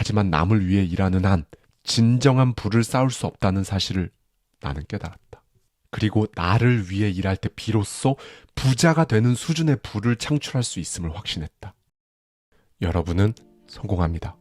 하지만 남을 위해 일하는 한 진정한 부를 쌓을 수 없다는 사실을 나는 깨달았다. 그리고 나를 위해 일할 때 비로소 부자가 되는 수준의 부를 창출할 수 있음을 확신했다. 여러분은 성공합니다.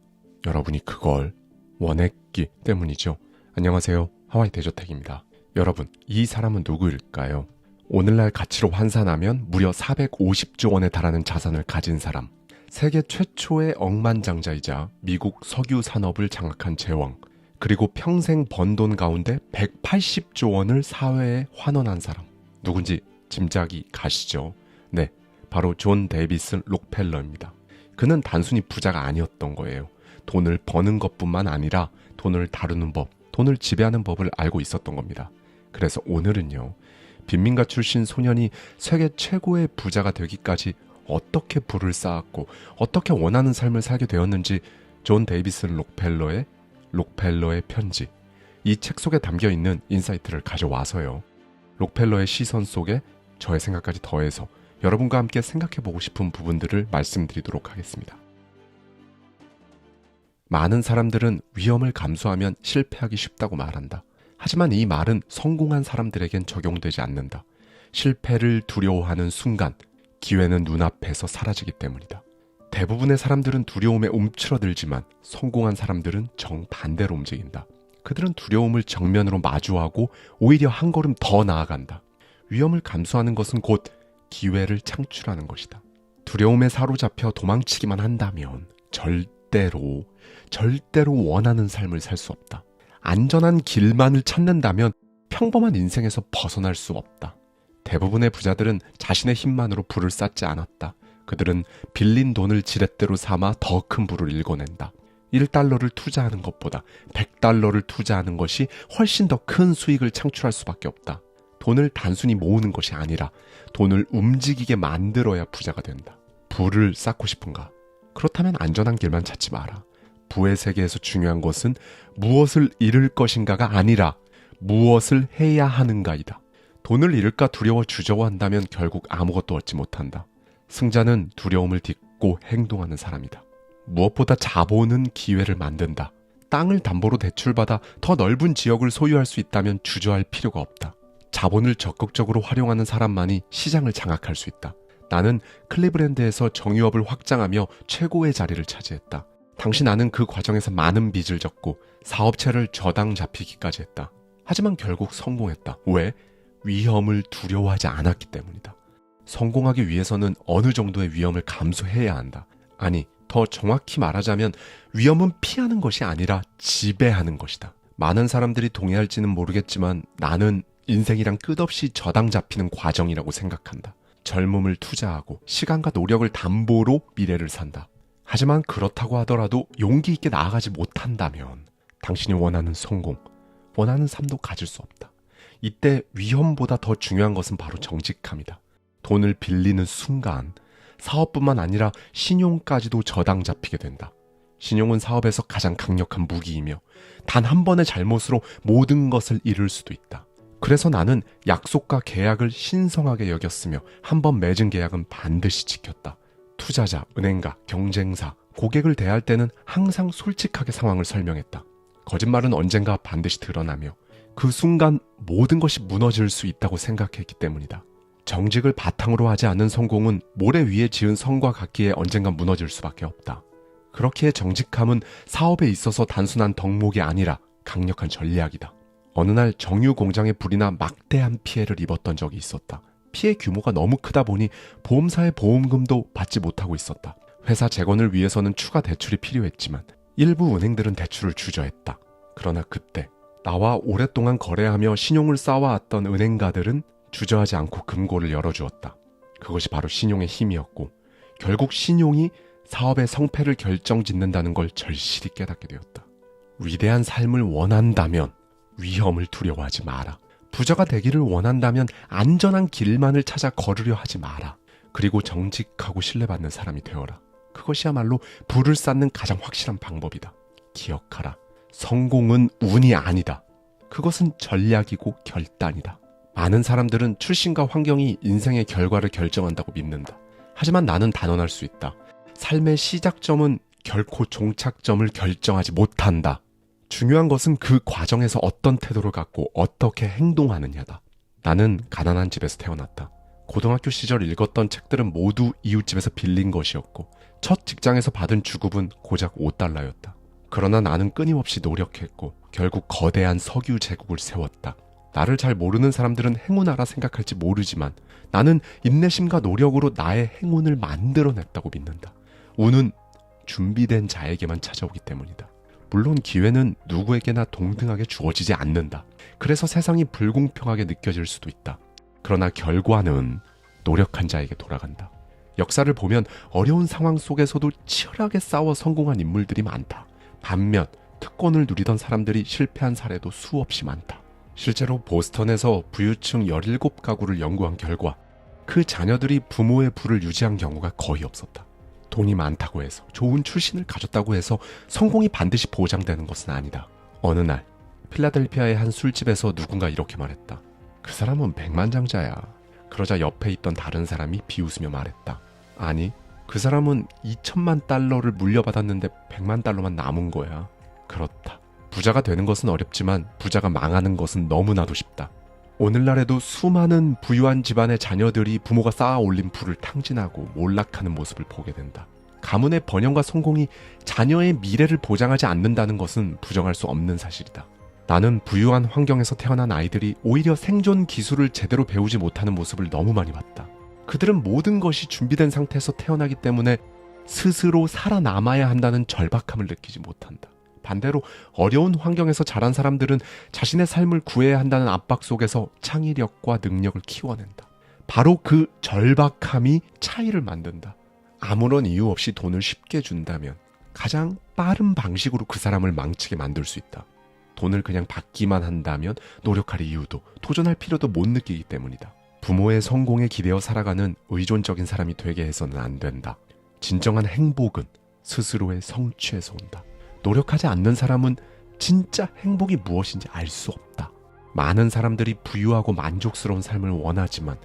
여러분이 그걸 원했기 때문이죠. 안녕하세요. 하와이 대저택입니다. 여러분, 이 사람은 누구일까요? 오늘날 가치로 환산하면 무려 450조 원에 달하는 자산을 가진 사람, 세계 최초의 억만장자이자 미국 석유 산업을 장악한 제왕, 그리고 평생 번 돈 가운데 180조 원을 사회에 환원한 사람. 누군지 짐작이 가시죠? 네, 바로 존 데이비스 록펠러입니다. 그는 단순히 부자가 아니었던 거예요. 돈을 버는 것뿐만 아니라 돈을 다루는 법, 돈을 지배하는 법을 알고 있었던 겁니다. 그래서 오늘은요, 빈민가 출신 소년이 세계 최고의 부자가 되기까지 어떻게 부를 쌓았고 어떻게 원하는 삶을 살게 되었는지 존 데이비스 록펠러의 편지, 이 책 속에 담겨있는 인사이트를 가져와서요, 록펠러의 시선 속에 저의 생각까지 더해서 여러분과 함께 생각해보고 싶은 부분들을 말씀드리도록 하겠습니다. 많은 사람들은 위험을 감수하면 실패하기 쉽다고 말한다. 하지만 이 말은 성공한 사람들에겐 적용되지 않는다. 실패를 두려워하는 순간 기회는 눈앞에서 사라지기 때문이다. 대부분의 사람들은 두려움에 움츠러들지만 성공한 사람들은 정반대로 움직인다. 그들은 두려움을 정면으로 마주하고 오히려 한 걸음 더 나아간다. 위험을 감수하는 것은 곧 기회를 창출하는 것이다. 두려움에 사로잡혀 도망치기만 한다면 절대로 원하는 삶을 살 수 없다. 안전한 길만을 찾는다면 평범한 인생에서 벗어날 수 없다. 대부분의 부자들은 자신의 힘만으로 부를 쌓지 않았다. 그들은 빌린 돈을 지렛대로 삼아 더 큰 부를 일궈낸다. 1달러를 투자하는 것보다 100달러를 투자하는 것이 훨씬 더 큰 수익을 창출할 수밖에 없다. 돈을 단순히 모으는 것이 아니라 돈을 움직이게 만들어야 부자가 된다. 부를 쌓고 싶은가? 그렇다면 안전한 길만 찾지 마라. 부의 세계에서 중요한 것은 무엇을 잃을 것인가가 아니라 무엇을 해야 하는가이다. 돈을 잃을까 두려워 주저워한다면 결국 아무것도 얻지 못한다. 승자는 두려움을 딛고 행동하는 사람이다. 무엇보다 자본은 기회를 만든다. 땅을 담보로 대출받아 더 넓은 지역을 소유할 수 있다면 주저할 필요가 없다. 자본을 적극적으로 활용하는 사람만이 시장을 장악할 수 있다. 나는 클리브랜드에서 정유업을 확장하며 최고의 자리를 차지했다. 당시 나는 그 과정에서 많은 빚을 졌고 사업체를 저당 잡히기까지 했다. 하지만 결국 성공했다. 왜? 위험을 두려워하지 않았기 때문이다. 성공하기 위해서는 어느 정도의 위험을 감수해야 한다. 아니, 더 정확히 말하자면 위험은 피하는 것이 아니라 지배하는 것이다. 많은 사람들이 동의할지는 모르겠지만 나는 인생이란 끝없이 저당 잡히는 과정이라고 생각한다. 젊음을 투자하고 시간과 노력을 담보로 미래를 산다. 하지만 그렇다고 하더라도 용기 있게 나아가지 못한다면 당신이 원하는 성공, 원하는 삶도 가질 수 없다. 이때 위험보다 더 중요한 것은 바로 정직함이다. 돈을 빌리는 순간 사업뿐만 아니라 신용까지도 저당 잡히게 된다. 신용은 사업에서 가장 강력한 무기이며 단 한 번의 잘못으로 모든 것을 잃을 수도 있다. 그래서 나는 약속과 계약을 신성하게 여겼으며 한 번 맺은 계약은 반드시 지켰다. 투자자, 은행가, 경쟁사, 고객을 대할 때는 항상 솔직하게 상황을 설명했다. 거짓말은 언젠가 반드시 드러나며 그 순간 모든 것이 무너질 수 있다고 생각했기 때문이다. 정직을 바탕으로 하지 않은 성공은 모래 위에 지은 성과 같기에 언젠간 무너질 수밖에 없다. 그렇기에 정직함은 사업에 있어서 단순한 덕목이 아니라 강력한 전략이다. 어느 날 정유 공장에 불이 나 막대한 피해를 입었던 적이 있었다. 피해 규모가 너무 크다 보니 보험사의 보험금도 받지 못하고 있었다. 회사 재건을 위해서는 추가 대출이 필요했지만 일부 은행들은 대출을 주저했다. 그러나 그때 나와 오랫동안 거래하며 신용을 쌓아왔던 은행가들은 주저하지 않고 금고를 열어주었다. 그것이 바로 신용의 힘이었고 결국 신용이 사업의 성패를 결정짓는다는 걸 절실히 깨닫게 되었다. 위대한 삶을 원한다면 위험을 두려워하지 마라. 부자가 되기를 원한다면 안전한 길만을 찾아 걸으려 하지 마라. 그리고 정직하고 신뢰받는 사람이 되어라. 그것이야말로 부를 쌓는 가장 확실한 방법이다. 기억하라. 성공은 운이 아니다. 그것은 전략이고 결단이다. 많은 사람들은 출신과 환경이 인생의 결과를 결정한다고 믿는다. 하지만 나는 단언할 수 있다. 삶의 시작점은 결코 종착점을 결정하지 못한다. 중요한 것은 그 과정에서 어떤 태도를 갖고 어떻게 행동하느냐다. 나는 가난한 집에서 태어났다. 고등학교 시절 읽었던 책들은 모두 이웃집에서 빌린 것이었고 첫 직장에서 받은 주급은 고작 $5였다. 그러나 나는 끊임없이 노력했고 결국 거대한 석유 제국을 세웠다. 나를 잘 모르는 사람들은 행운아라 생각할지 모르지만 나는 인내심과 노력으로 나의 행운을 만들어냈다고 믿는다. 운은 준비된 자에게만 찾아오기 때문이다. 물론 기회는 누구에게나 동등하게 주어지지 않는다. 그래서 세상이 불공평하게 느껴질 수도 있다. 그러나 결과는 노력한 자에게 돌아간다. 역사를 보면 어려운 상황 속에서도 치열하게 싸워 성공한 인물들이 많다. 반면 특권을 누리던 사람들이 실패한 사례도 수없이 많다. 실제로 보스턴에서 부유층 17가구를 연구한 결과 그 자녀들이 부모의 부를 유지한 경우가 거의 없었다. 돈이 많다고 해서 좋은 출신을 가졌다고 해서 성공이 반드시 보장되는 것은 아니다. 어느 날 필라델피아의 한 술집에서 누군가 이렇게 말했다. 그 사람은 백만장자야. 그러자 옆에 있던 다른 사람이 비웃으며 말했다. 아니, 그 사람은 $2000만 물려받았는데 $100만 남은 거야. 그렇다. 부자가 되는 것은 어렵지만 부자가 망하는 것은 너무나도 쉽다. 오늘날에도 수많은 부유한 집안의 자녀들이 부모가 쌓아 올린 부를 탕진하고 몰락하는 모습을 보게 된다. 가문의 번영과 성공이 자녀의 미래를 보장하지 않는다는 것은 부정할 수 없는 사실이다. 나는 부유한 환경에서 태어난 아이들이 오히려 생존 기술을 제대로 배우지 못하는 모습을 너무 많이 봤다. 그들은 모든 것이 준비된 상태에서 태어나기 때문에 스스로 살아남아야 한다는 절박함을 느끼지 못한다. 반대로 어려운 환경에서 자란 사람들은 자신의 삶을 구해야 한다는 압박 속에서 창의력과 능력을 키워낸다. 바로 그 절박함이 차이를 만든다. 아무런 이유 없이 돈을 쉽게 준다면 가장 빠른 방식으로 그 사람을 망치게 만들 수 있다. 돈을 그냥 받기만 한다면 노력할 이유도 도전할 필요도 못 느끼기 때문이다. 부모의 성공에 기대어 살아가는 의존적인 사람이 되게 해서는 안 된다. 진정한 행복은 스스로의 성취에서 온다. 노력하지 않는 사람은 진짜 행복이 무엇인지 알 수 없다. 많은 사람들이 부유하고 만족스러운 삶을 원하지만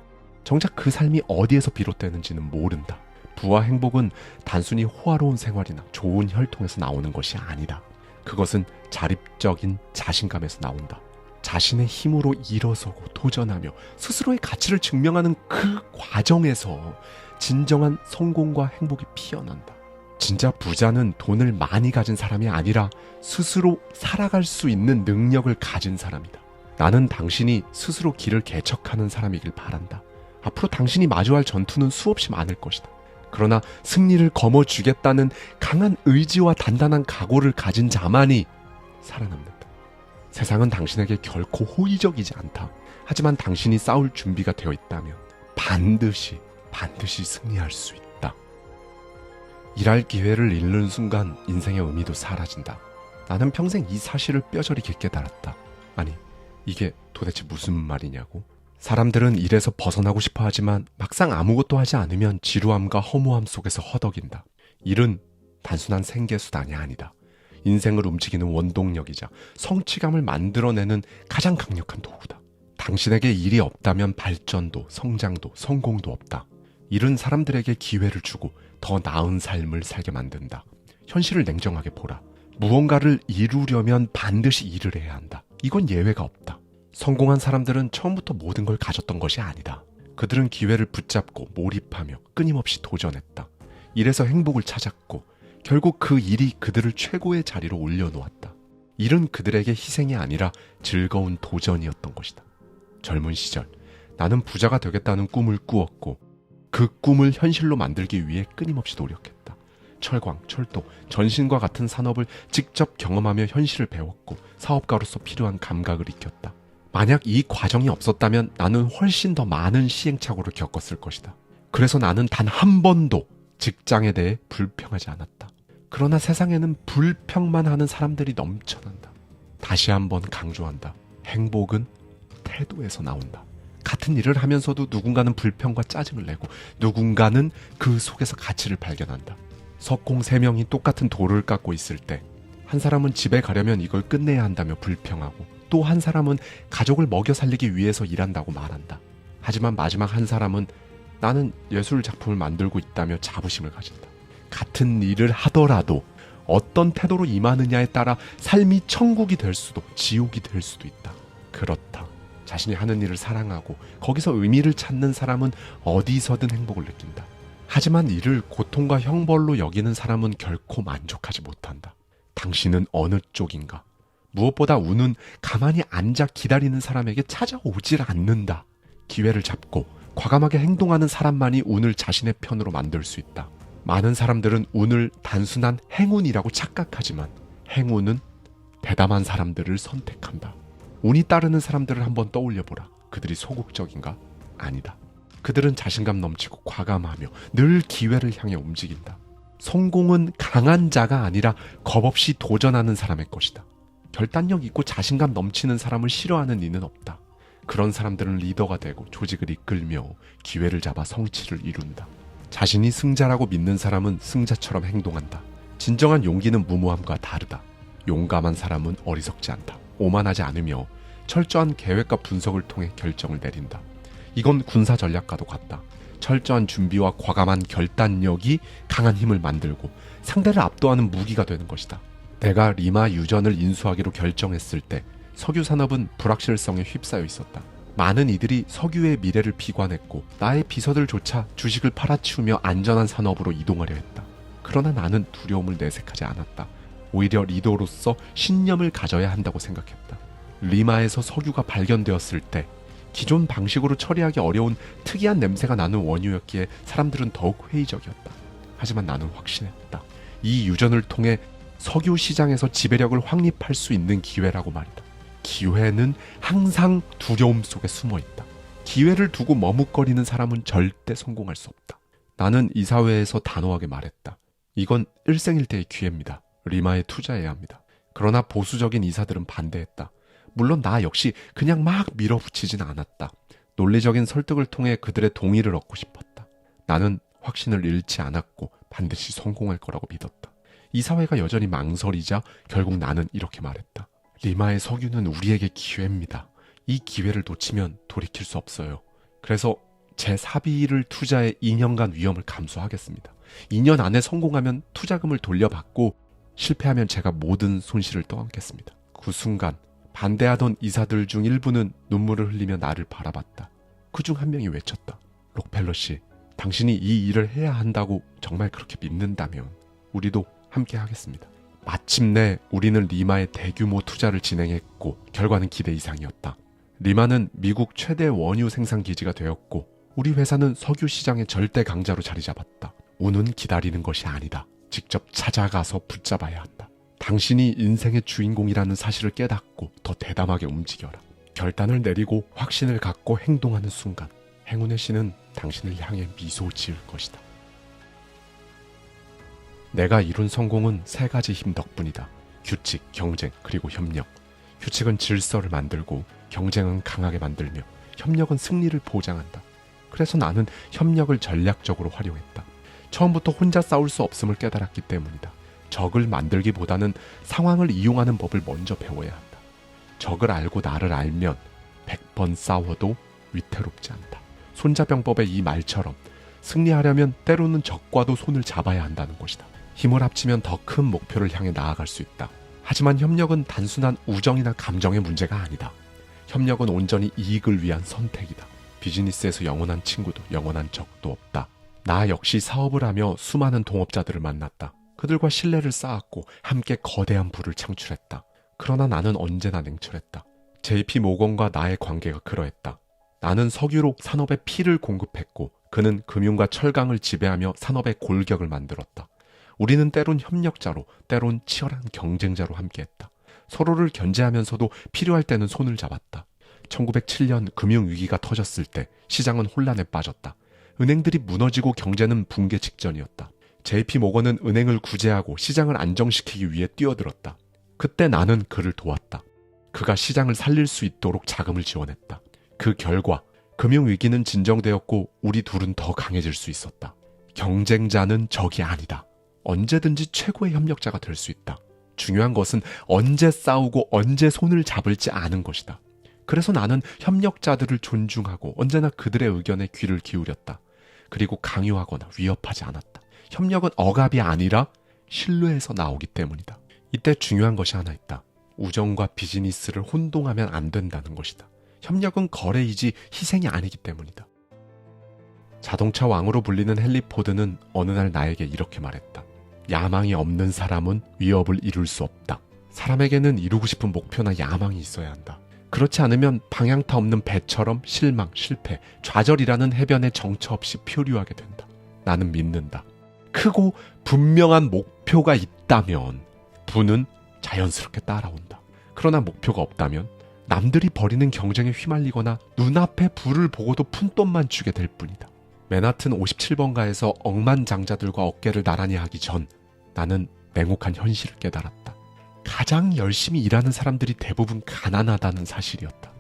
정작 그 삶이 어디에서 비롯되는지는 모른다. 부와 행복은 단순히 호화로운 생활이나 좋은 혈통에서 나오는 것이 아니다. 그것은 자립적인 자신감에서 나온다. 자신의 힘으로 일어서고 도전하며 스스로의 가치를 증명하는 그 과정에서 진정한 성공과 행복이 피어난다. 진짜 부자는 돈을 많이 가진 사람이 아니라 스스로 살아갈 수 있는 능력을 가진 사람이다. 나는 당신이 스스로 길을 개척하는 사람이길 바란다. 앞으로 당신이 마주할 전투는 수없이 많을 것이다. 그러나 승리를 거머쥐겠다는 강한 의지와 단단한 각오를 가진 자만이 살아남는다. 세상은 당신에게 결코 호의적이지 않다. 하지만 당신이 싸울 준비가 되어 있다면 반드시 승리할 수 있다. 일할 기회를 잃는 순간 인생의 의미도 사라진다. 나는 평생 이 사실을 뼈저리 깨달았다. 아니, 이게 도대체 무슨 말이냐고? 사람들은 일에서 벗어나고 싶어 하지만 막상 아무것도 하지 않으면 지루함과 허무함 속에서 허덕인다. 일은 단순한 생계수단이 아니다. 인생을 움직이는 원동력이자 성취감을 만들어내는 가장 강력한 도구다. 당신에게 일이 없다면 발전도, 성장도, 성공도 없다. 일은 사람들에게 기회를 주고 더 나은 삶을 살게 만든다. 현실을 냉정하게 보라. 무언가를 이루려면 반드시 일을 해야 한다. 이건 예외가 없다. 성공한 사람들은 처음부터 모든 걸 가졌던 것이 아니다. 그들은 기회를 붙잡고 몰입하며 끊임없이 도전했다. 일에서 행복을 찾았고 결국 그 일이 그들을 최고의 자리로 올려놓았다. 일은 그들에게 희생이 아니라 즐거운 도전이었던 것이다. 젊은 시절 나는 부자가 되겠다는 꿈을 꾸었고 그 꿈을 현실로 만들기 위해 끊임없이 노력했다. 철광, 철도, 전신과 같은 산업을 직접 경험하며 현실을 배웠고 사업가로서 필요한 감각을 익혔다. 만약 이 과정이 없었다면 나는 훨씬 더 많은 시행착오를 겪었을 것이다. 그래서 나는 단 한 번도 직장에 대해 불평하지 않았다. 그러나 세상에는 불평만 하는 사람들이 넘쳐난다. 다시 한번 강조한다. 행복은 태도에서 나온다. 같은 일을 하면서도 누군가는 불평과 짜증을 내고 누군가는 그 속에서 가치를 발견한다. 석공 3명이 똑같은 돌을 깎고 있을 때 한 사람은 집에 가려면 이걸 끝내야 한다며 불평하고 또 한 사람은 가족을 먹여 살리기 위해서 일한다고 말한다. 하지만 마지막 한 사람은 나는 예술 작품을 만들고 있다며 자부심을 가진다. 같은 일을 하더라도 어떤 태도로 임하느냐에 따라 삶이 천국이 될 수도 지옥이 될 수도 있다. 그렇다. 자신이 하는 일을 사랑하고 거기서 의미를 찾는 사람은 어디서든 행복을 느낀다. 하지만 이를 고통과 형벌로 여기는 사람은 결코 만족하지 못한다. 당신은 어느 쪽인가? 무엇보다 운은 가만히 앉아 기다리는 사람에게 찾아오질 않는다. 기회를 잡고 과감하게 행동하는 사람만이 운을 자신의 편으로 만들 수 있다. 많은 사람들은 운을 단순한 행운이라고 착각하지만 행운은 대담한 사람들을 선택한다. 운이 따르는 사람들을 한번 떠올려보라. 그들이 소극적인가? 아니다. 그들은 자신감 넘치고 과감하며 늘 기회를 향해 움직인다. 성공은 강한 자가 아니라 겁없이 도전하는 사람의 것이다. 결단력 있고 자신감 넘치는 사람을 싫어하는 이는 없다. 그런 사람들은 리더가 되고 조직을 이끌며 기회를 잡아 성취를 이룬다. 자신이 승자라고 믿는 사람은 승자처럼 행동한다. 진정한 용기는 무모함과 다르다. 용감한 사람은 어리석지 않다. 오만하지 않으며 철저한 계획과 분석을 통해 결정을 내린다. 이건 군사 전략과도 같다. 철저한 준비와 과감한 결단력이 강한 힘을 만들고 상대를 압도하는 무기가 되는 것이다. 내가 리마 유전을 인수하기로 결정했을 때 석유 산업은 불확실성에 휩싸여 있었다. 많은 이들이 석유의 미래를 비관했고 나의 비서들조차 주식을 팔아치우며 안전한 산업으로 이동하려 했다. 그러나 나는 두려움을 내색하지 않았다. 오히려 리더로서 신념을 가져야 한다고 생각했다. 리마에서 석유가 발견되었을 때 기존 방식으로 처리하기 어려운 특이한 냄새가 나는 원유였기에 사람들은 더욱 회의적이었다. 하지만 나는 확신했다. 이 유전을 통해 석유 시장에서 지배력을 확립할 수 있는 기회라고 말이다. 기회는 항상 두려움 속에 숨어 있다. 기회를 두고 머뭇거리는 사람은 절대 성공할 수 없다. 나는 이 사회에서 단호하게 말했다. 이건 일생일대의 기회입니다. 리마에 투자해야 합니다. 그러나 보수적인 이사들은 반대했다. 물론 나 역시 그냥 막 밀어붙이진 않았다. 논리적인 설득을 통해 그들의 동의를 얻고 싶었다. 나는 확신을 잃지 않았고 반드시 성공할 거라고 믿었다. 이 사회가 여전히 망설이자 결국 나는 이렇게 말했다. 리마의 석유는 우리에게 기회입니다. 이 기회를 놓치면 돌이킬 수 없어요. 그래서 제 사비를 투자해 2년간 위험을 감수하겠습니다. 2년 안에 성공하면 투자금을 돌려받고 실패하면 제가 모든 손실을 떠안겠습니다. 그 순간 반대하던 이사들 중 일부는 눈물을 흘리며 나를 바라봤다. 그중 한 명이 외쳤다. 록펠러 씨, 당신이 이 일을 해야 한다고 정말 그렇게 믿는다면 우리도 함께 하겠습니다. 마침내 우리는 리마에 대규모 투자를 진행했고 결과는 기대 이상이었다. 리마는 미국 최대 원유 생산 기지가 되었고 우리 회사는 석유 시장의 절대 강자로 자리 잡았다. 운은 기다리는 것이 아니다. 직접 찾아가서 붙잡아야 한다. 당신이 인생의 주인공이라는 사실을 깨닫고 더 대담하게 움직여라. 결단을 내리고 확신을 갖고 행동하는 순간 행운의 신은 당신을 향해 미소 지을 것이다. 내가 이룬 성공은 3가지 힘 덕분이다. 규칙, 경쟁, 그리고 협력. 규칙은 질서를 만들고 경쟁은 강하게 만들며 협력은 승리를 보장한다. 그래서 나는 협력을 전략적으로 활용했다. 처음부터 혼자 싸울 수 없음을 깨달았기 때문이다. 적을 만들기보다는 상황을 이용하는 법을 먼저 배워야 한다. 적을 알고 나를 알면 100번 싸워도 위태롭지 않다. 손자병법의 이 말처럼 승리하려면 때로는 적과도 손을 잡아야 한다는 것이다. 힘을 합치면 더 큰 목표를 향해 나아갈 수 있다. 하지만 협력은 단순한 우정이나 감정의 문제가 아니다. 협력은 온전히 이익을 위한 선택이다. 비즈니스에서 영원한 친구도 영원한 적도 없다. 나 역시 사업을 하며 수많은 동업자들을 만났다. 그들과 신뢰를 쌓았고 함께 거대한 부를 창출했다. 그러나 나는 언제나 냉철했다. JP 모건과 나의 관계가 그러했다. 나는 석유로 산업에 피를 공급했고 그는 금융과 철강을 지배하며 산업의 골격을 만들었다. 우리는 때론 협력자로, 때론 치열한 경쟁자로 함께했다. 서로를 견제하면서도 필요할 때는 손을 잡았다. 1907년 금융위기가 터졌을 때 시장은 혼란에 빠졌다. 은행들이 무너지고 경제는 붕괴 직전이었다. JP 모건은 은행을 구제하고 시장을 안정시키기 위해 뛰어들었다. 그때 나는 그를 도왔다. 그가 시장을 살릴 수 있도록 자금을 지원했다. 그 결과 금융위기는 진정되었고 우리 둘은 더 강해질 수 있었다. 경쟁자는 적이 아니다. 언제든지 최고의 협력자가 될 수 있다. 중요한 것은 언제 싸우고 언제 손을 잡을지 아는 것이다. 그래서 나는 협력자들을 존중하고 언제나 그들의 의견에 귀를 기울였다. 그리고 강요하거나 위협하지 않았다. 협력은 억압이 아니라 신뢰에서 나오기 때문이다. 이때 중요한 것이 하나 있다. 우정과 비즈니스를 혼동하면 안 된다는 것이다. 협력은 거래이지 희생이 아니기 때문이다. 자동차 왕으로 불리는 헨리 포드는 어느 날 나에게 이렇게 말했다. 야망이 없는 사람은 위협을 이룰 수 없다. 사람에게는 이루고 싶은 목표나 야망이 있어야 한다. 그렇지 않으면 방향타 없는 배처럼 실망, 실패, 좌절이라는 해변에 정처 없이 표류하게 된다. 나는 믿는다. 크고 분명한 목표가 있다면 부는 자연스럽게 따라온다. 그러나 목표가 없다면 남들이 벌이는 경쟁에 휘말리거나 눈앞에 부를 보고도 푼돈만 주게 될 뿐이다. 맨하튼 57번가에서 억만장자들과 어깨를 나란히 하기 전 나는 냉혹한 현실을 깨달았다. 가장 열심히 일하는 사람들이 대부분 가난하다는 사실이었다.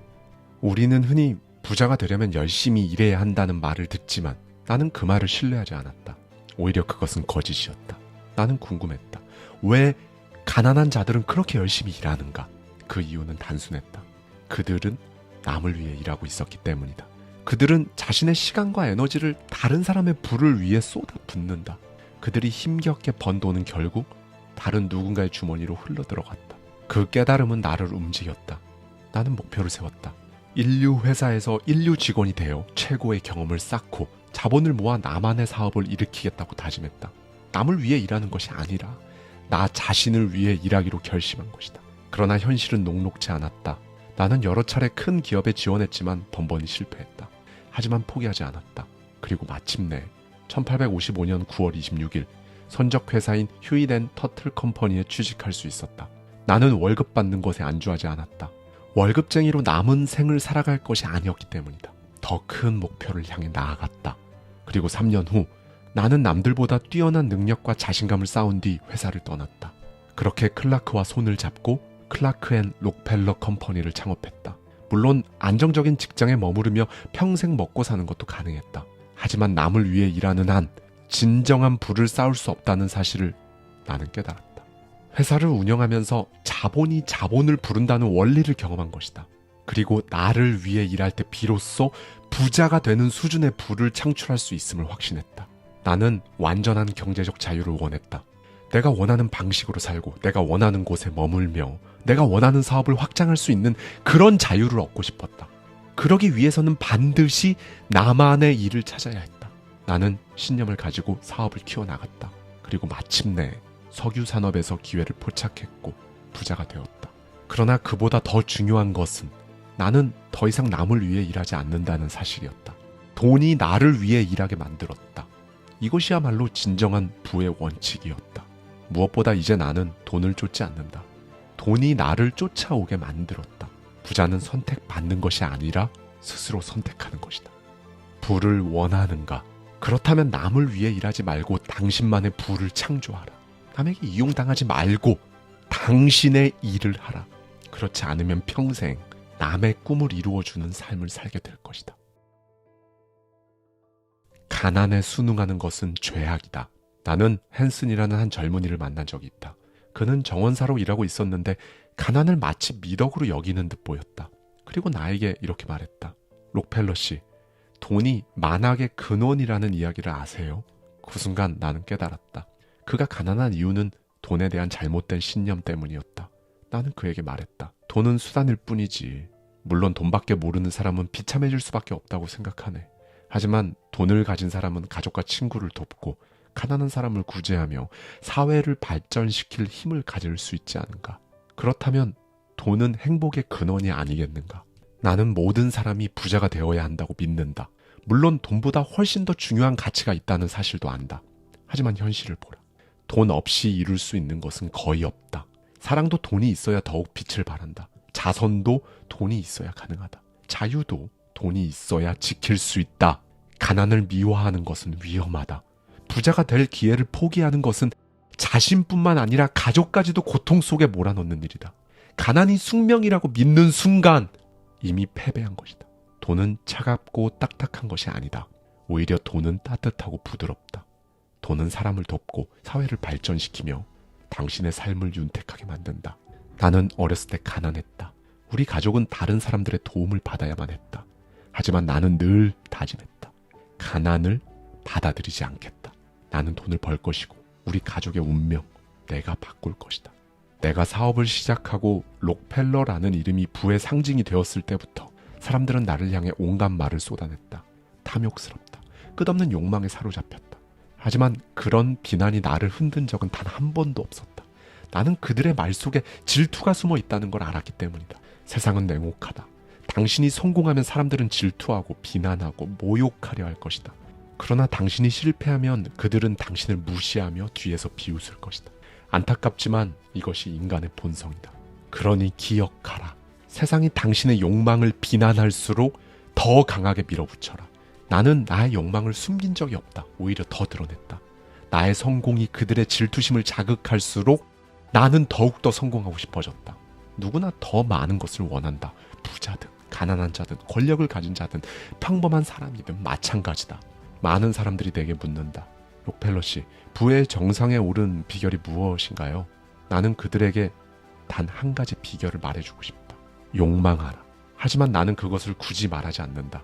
우리는 흔히 부자가 되려면 열심히 일해야 한다는 말을 듣지만 나는 그 말을 신뢰하지 않았다. 오히려 그것은 거짓이었다. 나는 궁금했다. 왜 가난한 자들은 그렇게 열심히 일하는가? 그 이유는 단순했다. 그들은 남을 위해 일하고 있었기 때문이다. 그들은 자신의 시간과 에너지를 다른 사람의 부를 위해 쏟아붓는다. 그들이 힘겹게 번 돈은 결국 다른 누군가의 주머니로 흘러들어갔다. 그 깨달음은 나를 움직였다. 나는 목표를 세웠다. 인류 회사에서 인류 직원이 되어 최고의 경험을 쌓고 자본을 모아 나만의 사업을 일으키겠다고 다짐했다. 남을 위해 일하는 것이 아니라 나 자신을 위해 일하기로 결심한 것이다. 그러나 현실은 녹록지 않았다. 나는 여러 차례 큰 기업에 지원했지만 번번이 실패했다. 하지만 포기하지 않았다. 그리고 마침내 1855년 9월 26일 선적 회사인 휴잇 앤 터틀 컴퍼니에 취직할 수 있었다. 나는 월급 받는 것에 안주하지 않았다. 월급쟁이로 남은 생을 살아갈 것이 아니었기 때문이다. 더 큰 목표를 향해 나아갔다. 그리고 3년 후 나는 남들보다 뛰어난 능력과 자신감을 쌓은 뒤 회사를 떠났다. 그렇게 클라크와 손을 잡고 클라크 앤 록펠러 컴퍼니를 창업했다. 물론 안정적인 직장에 머무르며 평생 먹고 사는 것도 가능했다. 하지만 남을 위해 일하는 한 진정한 부를 쌓을 수 없다는 사실을 나는 깨달았다. 회사를 운영하면서 자본이 자본을 부른다는 원리를 경험한 것이다. 그리고 나를 위해 일할 때 비로소 부자가 되는 수준의 부를 창출할 수 있음을 확신했다. 나는 완전한 경제적 자유를 원했다. 내가 원하는 방식으로 살고 내가 원하는 곳에 머물며 내가 원하는 사업을 확장할 수 있는 그런 자유를 얻고 싶었다. 그러기 위해서는 반드시 나만의 일을 찾아야 했다. 나는 신념을 가지고 사업을 키워나갔다. 그리고 마침내 석유 산업에서 기회를 포착했고 부자가 되었다. 그러나 그보다 더 중요한 것은 나는 더 이상 남을 위해 일하지 않는다는 사실이었다. 돈이 나를 위해 일하게 만들었다. 이것이야말로 진정한 부의 원칙이었다. 무엇보다 이제 나는 돈을 쫓지 않는다. 돈이 나를 쫓아오게 만들었다. 부자는 선택받는 것이 아니라 스스로 선택하는 것이다. 부를 원하는가? 그렇다면 남을 위해 일하지 말고 당신만의 부를 창조하라. 남에게 이용당하지 말고 당신의 일을 하라. 그렇지 않으면 평생 남의 꿈을 이루어주는 삶을 살게 될 것이다. 가난에 순응하는 것은 죄악이다. 나는 헨슨이라는 한 젊은이를 만난 적이 있다. 그는 정원사로 일하고 있었는데 가난을 마치 미덕으로 여기는 듯 보였다. 그리고 나에게 이렇게 말했다. 록펠러 씨, 돈이 만악의 근원이라는 이야기를 아세요? 그 순간 나는 깨달았다. 그가 가난한 이유는 돈에 대한 잘못된 신념 때문이었다. 나는 그에게 말했다. 돈은 수단일 뿐이지. 물론 돈밖에 모르는 사람은 비참해질 수밖에 없다고 생각하네. 하지만 돈을 가진 사람은 가족과 친구를 돕고 가난한 사람을 구제하며 사회를 발전시킬 힘을 가질 수 있지 않은가. 그렇다면 돈은 행복의 근원이 아니겠는가. 나는 모든 사람이 부자가 되어야 한다고 믿는다. 물론 돈보다 훨씬 더 중요한 가치가 있다는 사실도 안다. 하지만 현실을 보라. 돈 없이 이룰 수 있는 것은 거의 없다. 사랑도 돈이 있어야 더욱 빛을 발한다. 자선도 돈이 있어야 가능하다. 자유도 돈이 있어야 지킬 수 있다. 가난을 미화하는 것은 위험하다. 부자가 될 기회를 포기하는 것은 자신뿐만 아니라 가족까지도 고통 속에 몰아넣는 일이다. 가난이 숙명이라고 믿는 순간 이미 패배한 것이다. 돈은 차갑고 딱딱한 것이 아니다. 오히려 돈은 따뜻하고 부드럽다. 돈은 사람을 돕고 사회를 발전시키며 당신의 삶을 윤택하게 만든다. 나는 어렸을 때 가난했다. 우리 가족은 다른 사람들의 도움을 받아야만 했다. 하지만 나는 늘 다짐했다. 가난을 받아들이지 않겠다. 나는 돈을 벌 것이고 우리 가족의 운명 내가 바꿀 것이다. 내가 사업을 시작하고 록펠러라는 이름이 부의 상징이 되었을 때부터 사람들은 나를 향해 온갖 말을 쏟아냈다. 탐욕스럽다. 끝없는 욕망에 사로잡혔다. 하지만 그런 비난이 나를 흔든 적은 단 한 번도 없었다. 나는 그들의 말 속에 질투가 숨어 있다는 걸 알았기 때문이다. 세상은 냉혹하다. 당신이 성공하면 사람들은 질투하고 비난하고 모욕하려 할 것이다. 그러나 당신이 실패하면 그들은 당신을 무시하며 뒤에서 비웃을 것이다. 안타깝지만 이것이 인간의 본성이다. 그러니 기억하라. 세상이 당신의 욕망을 비난할수록 더 강하게 밀어붙여라. 나는 나의 욕망을 숨긴 적이 없다. 오히려 더 드러냈다. 나의 성공이 그들의 질투심을 자극할수록 나는 더욱더 성공하고 싶어졌다. 누구나 더 많은 것을 원한다. 부자든 가난한 자든 권력을 가진 자든 평범한 사람이든 마찬가지다. 많은 사람들이 내게 묻는다. 록펠러 씨, 부의 정상에 오른 비결이 무엇인가요? 나는 그들에게 단 한 가지 비결을 말해주고 싶다. 욕망하라. 하지만 나는 그것을 굳이 말하지 않는다.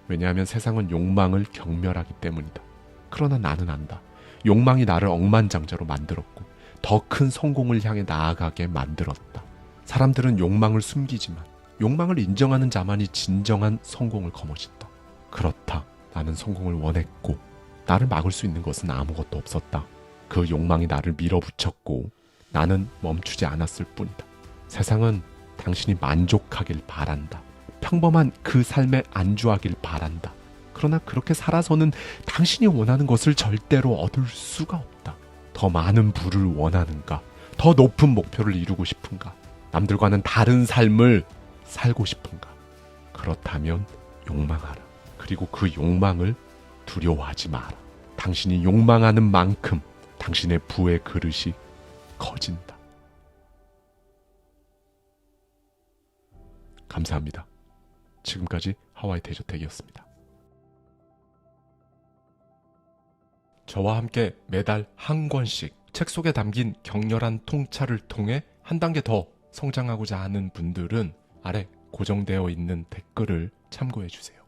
왜냐하면 세상은 욕망을 경멸하기 때문이다. 그러나 나는 안다. 욕망이 나를 억만장자로 만들었고 더 큰 성공을 향해 나아가게 만들었다. 사람들은 욕망을 숨기지만 욕망을 인정하는 자만이 진정한 성공을 거머쥔다. 그렇다. 나는 성공을 원했고 나를 막을 수 있는 것은 아무것도 없었다. 그 욕망이 나를 밀어붙였고 나는 멈추지 않았을 뿐이다. 세상은 당신이 만족하길 바란다. 평범한 그 삶에 안주하길 바란다. 그러나 그렇게 살아서는 당신이 원하는 것을 절대로 얻을 수가 없다. 더 많은 부를 원하는가? 더 높은 목표를 이루고 싶은가? 남들과는 다른 삶을 살고 싶은가? 그렇다면 욕망하라. 그리고 그 욕망을 두려워하지 마라. 당신이 욕망하는 만큼 당신의 부의 그릇이 커진다. 감사합니다. 지금까지 하와이 대저택이었습니다. 저와 함께 매달 한 권씩 책 속에 담긴 격렬한 통찰을 통해 한 단계 더 성장하고자 하는 분들은 아래 고정되어 있는 댓글을 참고해 주세요.